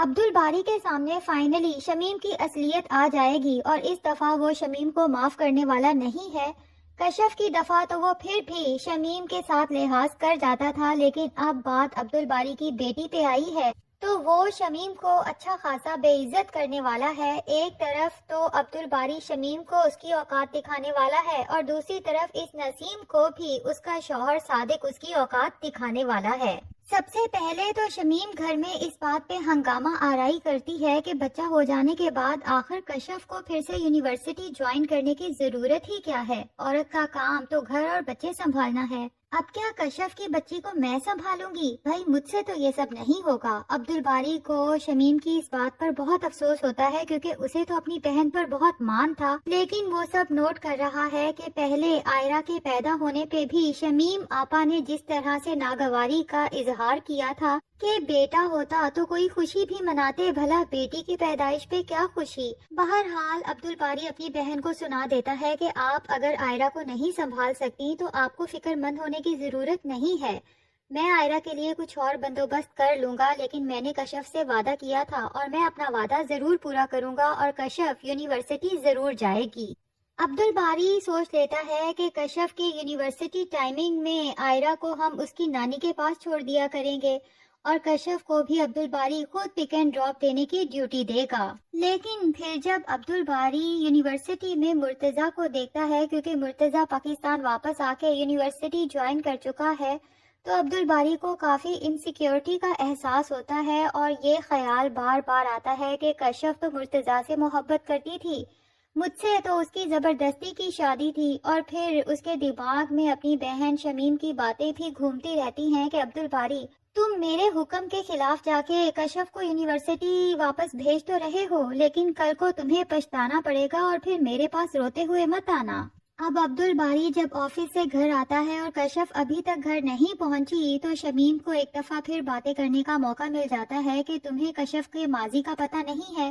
عبد الباری کے سامنے فائنلی شمیم کی اصلیت آ جائے گی اور اس دفعہ وہ شمیم کو معاف کرنے والا نہیں ہے۔ کشف کی دفعہ تو وہ پھر بھی شمیم کے ساتھ لحاظ کر جاتا تھا، لیکن اب بات عبد الباری کی بیٹی پہ آئی ہے تو وہ شمیم کو اچھا خاصا بے عزت کرنے والا ہے۔ ایک طرف تو عبد الباری شمیم کو اس کی اوقات دکھانے والا ہے اور دوسری طرف اس نسیم کو بھی اس کا شوہر صادق اس کی اوقات دکھانے والا ہے۔ سب سے پہلے تو شمیم گھر میں اس بات پہ ہنگامہ آرائی کرتی ہے کہ بچہ ہو جانے کے بعد آخر کشف کو پھر سے یونیورسٹی جوائن کرنے کی ضرورت ہی کیا ہے؟ عورت کا کام تو گھر اور بچے سنبھالنا ہے۔ اب کیا کشف کی بچی کو میں سنبھالوں گی؟ بھائی مجھ سے تو یہ سب نہیں ہوگا۔ عبد الباری کو شمیم کی اس بات پر بہت افسوس ہوتا ہے کیونکہ اسے تو اپنی بہن پر بہت مان تھا، لیکن وہ سب نوٹ کر رہا ہے کہ پہلے آئرہ کے پیدا ہونے پہ بھی شمیم آپا نے جس طرح سے ناگواری کا اظہار کیا تھا کہ بیٹا ہوتا تو کوئی خوشی بھی مناتے، بھلا بیٹی کی پیدائش پہ کیا خوشی۔ بہرحال عبد الباری اپنی بہن کو سنا دیتا ہے کہ آپ اگر آئرہ کو نہیں سنبھال سکتی تو آپ کو فکر مند ہونے کی ضرورت نہیں ہے، میں آئرہ کے لیے کچھ اور بندوبست کر لوں گا، لیکن میں نے کشف سے وعدہ کیا تھا اور میں اپنا وعدہ ضرور پورا کروں گا اور کشف یونیورسٹی ضرور جائے گی۔ عبد الباری سوچ لیتا ہے کہ کشف کی یونیورسٹی ٹائمنگ میں آئرہ کو ہم اس کی نانی کے پاس چھوڑ دیا کریں گے اور کشف کو بھی عبد الباری خود پک اینڈ ڈراپ دینے کی ڈیوٹی دے گا۔ لیکن پھر جب عبد الباری یونیورسٹی میں مرتضیٰ کو دیکھتا ہے، کیونکہ مرتضیٰ پاکستان واپس آ کے یونیورسٹی جوائن کر چکا ہے، تو عبد الباری کو کافی انسیکیورٹی کا احساس ہوتا ہے اور یہ خیال بار بار آتا ہے کہ کشف تو مرتضیٰ سے محبت کرتی تھی، مجھ سے تو اس کی زبردستی کی شادی تھی، اور پھر اس کے دماغ میں اپنی بہن شمیم کی باتیں بھی گھومتی رہتی ہیں کہ عبد الباری تم میرے حکم کے خلاف جا کے کشف کو یونیورسٹی واپس بھیج تو رہے ہو، لیکن کل کو تمہیں پچھتانا پڑے گا اور پھر میرے پاس روتے ہوئے مت آنا۔ اب عبد الباری جب آفس سے گھر آتا ہے اور کشف ابھی تک گھر نہیں پہنچی تو شمیم کو ایک دفعہ پھر باتیں کرنے کا موقع مل جاتا ہے کہ تمہیں کشف کے ماضی کا پتہ نہیں ہے،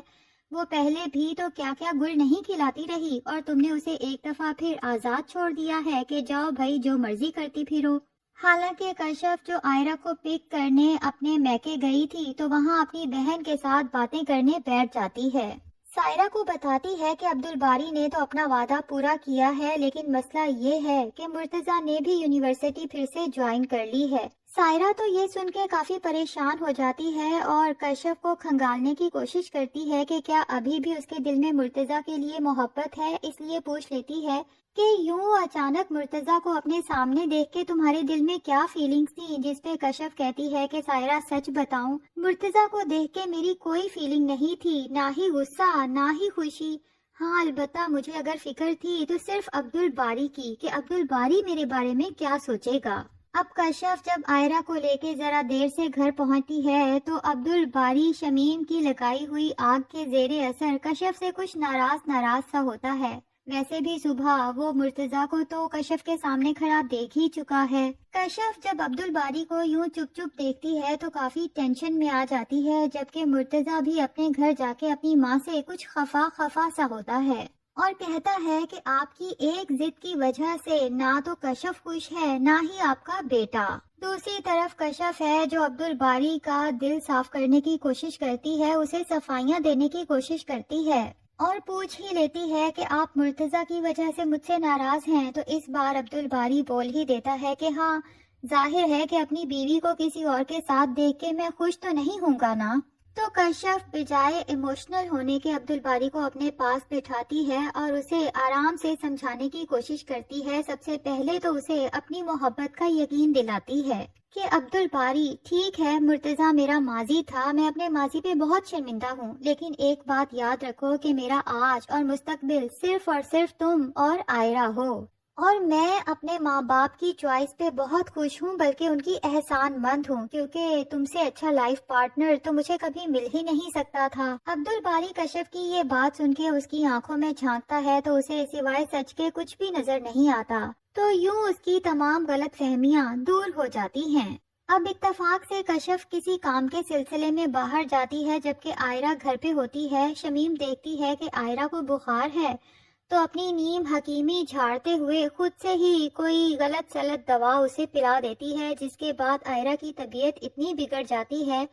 وہ پہلے بھی تو کیا کیا گل نہیں کھلاتی رہی اور تم نے اسے ایک دفعہ پھر آزاد چھوڑ دیا ہے کہ جاؤ بھائی جو مرضی کرتی پھرو۔ حالانکہ کشف جو آئرہ کو پک کرنے اپنے میکے گئی تھی تو وہاں اپنی بہن کے ساتھ باتیں کرنے بیٹھ جاتی ہے۔ سائرہ کو بتاتی ہے کہ عبد الباری نے تو اپنا وعدہ پورا کیا ہے، لیکن مسئلہ یہ ہے کہ مرتضیٰ نے بھی یونیورسٹی پھر سے جوائن کر لی ہے۔ سائرہ تو یہ سن کے کافی پریشان ہو جاتی ہے اور کشف کو کھنگالنے کی کوشش کرتی ہے کہ کیا ابھی بھی اس کے دل میں مرتضیٰ کے لیے محبت ہے، اس لیے پوچھ لیتی ہے کہ یوں اچانک مرتضیٰ کو اپنے سامنے دیکھ کے تمہارے دل میں کیا فیلنگز تھی، جس پہ کشف کہتی ہے کہ سائرہ سچ بتاؤں مرتضیٰ کو دیکھ کے میری کوئی فیلنگ نہیں تھی، نہ ہی غصہ نہ ہی خوشی، ہاں البتہ مجھے اگر فکر تھی تو صرف عبد الباری کی کہ عبد الباری میرے بارے میں کیا سوچے گا۔ اب کشف جب آئرہ کو لے کے ذرا دیر سے گھر پہنچتی ہے تو عبد الباری شمیم کی لگائی ہوئی آگ کے زیر اثر کشف سے کچھ ناراض سا ہوتا ہے۔ ویسے بھی صبح وہ مرتضیٰ کو تو کشف کے سامنے کھڑا دیکھ ہی چکا ہے۔ کشف جب عبد الباری کو یوں چپ چپ دیکھتی ہے تو کافی ٹینشن میں آ جاتی ہے، جبکہ مرتضیٰ بھی اپنے گھر جا کے اپنی ماں سے کچھ خفا سا ہوتا ہے اور کہتا ہے کہ آپ کی ایک ضد کی وجہ سے نہ تو کشف خوش ہے نہ ہی آپ کا بیٹا۔ دوسری طرف کشف ہے جو عبد الباری کا دل صاف کرنے کی کوشش کرتی ہے، اسے صفائیاں دینے کی کوشش کرتی ہے اور پوچھ ہی لیتی ہے کہ آپ مرتضیٰ کی وجہ سے مجھ سے ناراض ہیں، تو اس بار عبد الباری بول ہی دیتا ہے کہ ہاں ظاہر ہے کہ اپنی بیوی کو کسی اور کے ساتھ دیکھ کے میں خوش تو نہیں ہوں گا نا۔ تو کشف بجائے ایموشنل ہونے کے عبد الباری کو اپنے پاس بٹھاتی ہے اور اسے آرام سے سمجھانے کی کوشش کرتی ہے۔ سب سے پہلے تو اسے اپنی محبت کا یقین دلاتی ہے کہ عبد الباری ٹھیک ہے مرتضیٰ میرا ماضی تھا، میں اپنے ماضی پہ بہت شرمندہ ہوں، لیکن ایک بات یاد رکھو کہ میرا آج اور مستقبل صرف اور صرف تم اور آئرہ ہو، اور میں اپنے ماں باپ کی چوائس پہ بہت خوش ہوں، بلکہ ان کی احسان مند ہوں، کیونکہ تم سے اچھا لائف پارٹنر تو مجھے کبھی مل ہی نہیں سکتا تھا۔ عبد الباری کشف کی یہ بات سن کے اس کی آنکھوں میں جھانکتا ہے تو اسے سوائے سچ کے کچھ بھی نظر نہیں آتا، تو یوں اس کی تمام غلط فہمیاں دور ہو جاتی ہیں۔ اب اتفاق سے کشف کسی کام کے سلسلے میں باہر جاتی ہے جبکہ آئرہ گھر پہ ہوتی ہے۔ شمیم دیکھتی ہے کہ آئرہ کو بخار ہے تو اپنی نیم حکیمی جھاڑتے ہوئے خود سے ہی کوئی غلط سلط دوا اسے پلا دیتی ہے، جس کے بعد آئرہ کی طبیعت اتنی بگڑ جاتی ہے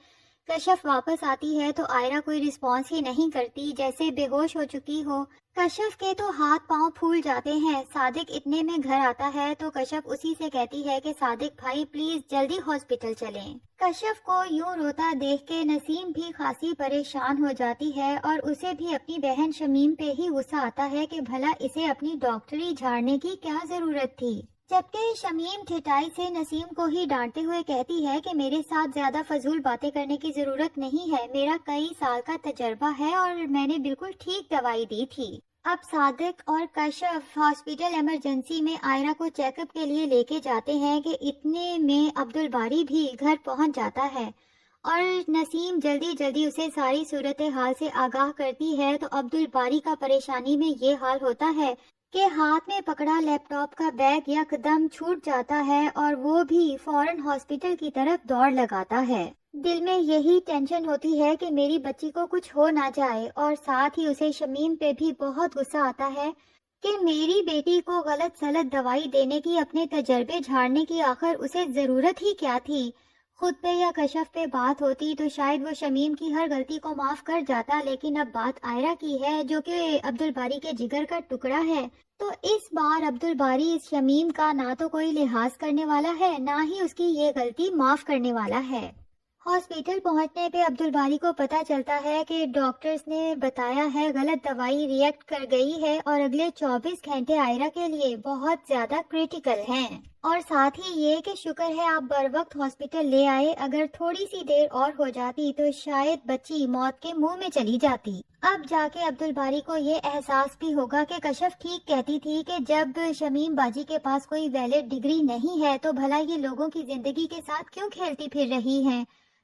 کشف واپس آتی ہے تو آئرہ کوئی رسپانس ہی نہیں کرتی، جیسے بے ہوش ہو چکی ہو۔ کشف کے تو ہاتھ پاؤں پھول جاتے ہیں۔ صادق اتنے میں گھر آتا ہے تو کشف اسی سے کہتی ہے کہ صادق بھائی پلیز جلدی ہاسپٹل چلیں۔ کشف کو یوں روتا دیکھ کے نسیم بھی خاصی پریشان ہو جاتی ہے اور اسے بھی اپنی بہن شمیم پہ ہی غصہ آتا ہے کہ بھلا اسے اپنی ڈاکٹری جھاڑنے کی کیا ضرورت تھی، جبکہ شمیم ٹھٹائی سے نسیم کو ہی ڈانٹتے ہوئے کہتی ہے کہ میرے ساتھ زیادہ فضول باتیں کرنے کی ضرورت نہیں ہے، میرا کئی سال کا تجربہ ہے اور میں نے بالکل ٹھیک دوائی دی تھی۔ اب صادق اور کشف ہاسپٹل ایمرجنسی میں آئرہ کو چیک اپ کے لیے لے کے جاتے ہیں کہ اتنے میں عبدالباری بھی گھر پہنچ جاتا ہے اور نسیم جلدی جلدی اسے ساری صورتحال سے آگاہ کرتی ہے تو عبدالباری کا پریشانی میں یہ حال ہوتا ہے کہ ہاتھ میں پکڑا لیپ ٹاپ کا بیگ یکدم چھوٹ جاتا ہے اور وہ بھی فوراً ہاسپٹل کی طرف دوڑ لگاتا ہے۔ دل میں یہی ٹینشن ہوتی ہے کہ میری بچی کو کچھ ہو نہ جائے، اور ساتھ ہی اسے شمیم پہ بھی بہت غصہ آتا ہے کہ میری بیٹی کو غلط سلط دوائی دینے کی، اپنے تجربے جھاڑنے کی آخر اسے ضرورت ہی کیا تھی۔ خود پہ یا کشف پہ بات ہوتی تو شاید وہ شمیم کی ہر غلطی کو معاف کر جاتا، لیکن اب بات آئرہ کی ہے جو کہ عبدالباری کے جگر کا ٹکڑا ہے، تو اس بار عبدالباری اس شمیم کا نہ تو کوئی لحاظ کرنے والا ہے، نہ ہی اس کی یہ غلطی معاف کرنے والا ہے۔ ہاسپٹل پہنچنے پہ عبدالباری کو پتہ چلتا ہے کہ ڈاکٹرز نے بتایا ہے غلط دوائی ریئیکٹ کر گئی ہے اور اگلے 24 گھنٹے آئرہ کے لیے بہت زیادہ کریٹیکل ہیں، اور ساتھ ہی یہ کہ شکر ہے آپ بر وقت ہاسپٹل لے آئے، اگر تھوڑی سی دیر اور ہو جاتی تو شاید بچی موت کے منہ میں چلی جاتی۔ اب جا کے عبدالباری کو یہ احساس بھی ہوگا کہ کشف ٹھیک کہتی تھی کہ جب شمیم باجی کے پاس کوئی ویلڈ ڈگری نہیں ہے تو بھلا یہ لوگوں کی زندگی کے ساتھ کیوں کھیلتی پھر رہی ہیں۔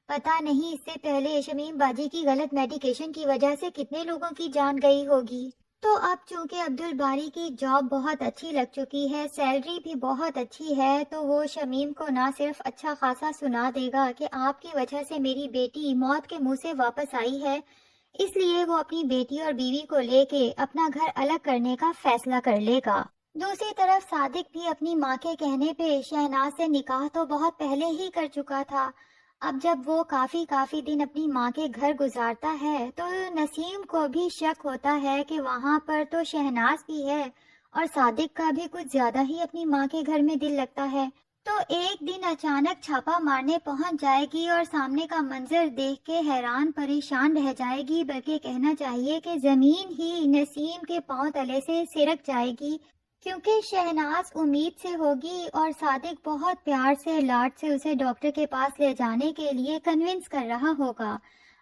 پتہ نہیں اس سے پہلے شمیم باجی کی غلط میڈیکیشن کی وجہ سے کتنے لوگوں کی جان گئی ہوگی۔ تو اب چونکہ عبدالباری کی جاب بہت اچھی لگ چکی ہے، سیلری بھی بہت اچھی ہے، تو وہ شمیم کو نہ صرف اچھا خاصا سنا دے گا کہ آپ کی وجہ سے میری بیٹی موت کے منہ سے واپس آئی ہے، اس لیے وہ اپنی بیٹی اور بیوی کو لے کے اپنا گھر الگ کرنے کا فیصلہ کر لے گا۔ دوسری طرف صادق بھی اپنی ماں کے کہنے پہ شہناز سے نکاح تو بہت پہلے ہی کر چکا تھا۔ اب جب وہ کافی دن اپنی ماں کے گھر گزارتا ہے تو نسیم کو بھی شک ہوتا ہے کہ وہاں پر تو شہناز بھی ہے اور صادق کا بھی کچھ زیادہ ہی اپنی ماں کے گھر میں دل لگتا ہے۔ تو ایک دن اچانک چھاپا مارنے پہنچ جائے گی اور سامنے کا منظر دیکھ کے حیران پریشان رہ جائے گی، بلکہ کہنا چاہیے کہ زمین ہی نسیم کے پاؤں تلے سے سرک جائے گی، کیونکہ شہناز امید سے ہوگی اور صادق بہت پیار سے لاڈ سے اسے ڈاکٹر کے پاس لے جانے کے لیے کنونس کر رہا ہوگا۔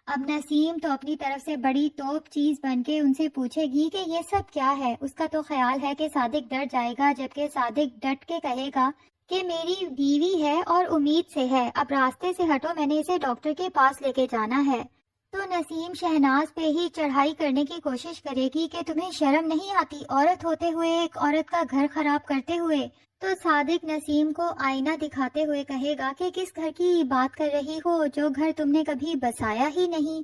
اب نسیم تو اپنی طرف سے بڑی توپ چیز بن کے ان سے پوچھے گی کہ یہ سب کیا ہے۔ اس کا تو خیال ہے کہ صادق ڈر جائے گا، جبکہ صادق ڈٹ کے کہے گا کہ میری بیوی ہے اور امید سے ہے، اب راستے سے ہٹو، میں نے اسے ڈاکٹر کے پاس لے کے جانا ہے۔ تو نسیم شہناز پہ ہی چڑھائی کرنے کی کوشش کرے گی کہ تمہیں شرم نہیں آتی، عورت ہوتے ہوئے ایک عورت کا گھر خراب کرتے ہوئے۔ تو صادق نسیم کو آئینہ دکھاتے ہوئے کہے گا کہ کس گھر کی بات کر رہی ہو جو گھر تم نے کبھی بسایا ہی نہیں۔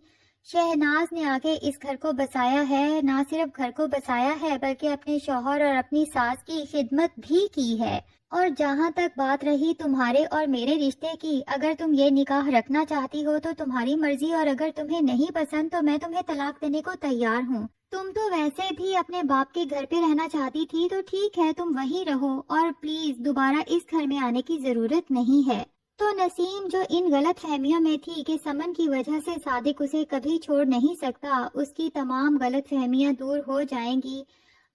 شہناز نے آگے اس گھر کو بسایا ہے، نہ صرف گھر کو بسایا ہے بلکہ اپنے شوہر اور اپنی ساس کی خدمت بھی کی ہے۔ اور جہاں تک بات رہی تمہارے اور میرے رشتے کی، اگر تم یہ نکاح رکھنا چاہتی ہو تو تمہاری مرضی، اور اگر تمہیں نہیں پسند تو میں تمہیں طلاق دینے کو تیار ہوں۔ تم تو ویسے بھی اپنے باپ کے گھر پہ رہنا چاہتی تھی، تو ٹھیک ہے تم وہیں رہو، اور پلیز دوبارہ اس گھر میں آنے کی ضرورت نہیں ہے۔ تو نسیم جو ان غلط فہمیوں میں تھی کہ سمن کی وجہ سے صادق اسے کبھی چھوڑ نہیں سکتا، اس کی تمام غلط فہمیاں دور ہو جائیں گی۔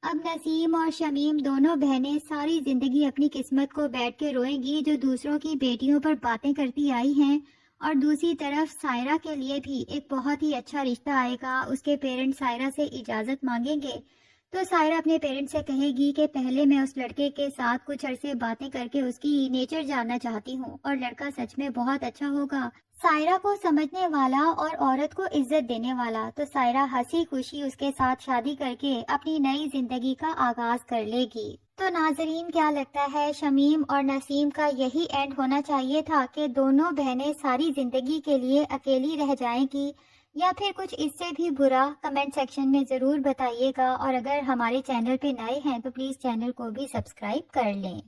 اب نسیم اور شمیم دونوں بہنیں ساری زندگی اپنی قسمت کو بیٹھ کے روئیں گی جو دوسروں کی بیٹیوں پر باتیں کرتی آئی ہیں، اور دوسری طرف سائرہ کے لیے بھی ایک بہت ہی اچھا رشتہ آئے گا۔ اس کے پیرنٹس سائرہ سے اجازت مانگیں گے تو سائرہ اپنے پیرنٹس سے کہے گی کہ پہلے میں اس لڑکے کے ساتھ کچھ عرصے باتیں کر کے اس کی نیچر جاننا چاہتی ہوں، اور لڑکا سچ میں بہت اچھا ہوگا، سائرہ کو سمجھنے والا اور عورت کو عزت دینے والا۔ تو سائرہ ہنسی خوشی اس کے ساتھ شادی کر کے اپنی نئی زندگی کا آغاز کر لے گی۔ تو ناظرین کیا لگتا ہے، شمیم اور نسیم کا یہی اینڈ ہونا چاہیے تھا کہ دونوں بہنیں ساری زندگی کے لیے اکیلی رہ جائیں گی، یا پھر کچھ اس سے بھی برا؟ کمنٹ سیکشن میں ضرور بتائیے گا، اور اگر ہمارے چینل پہ نئے ہیں تو پلیز چینل کو بھی سبسکرائب کر لیں۔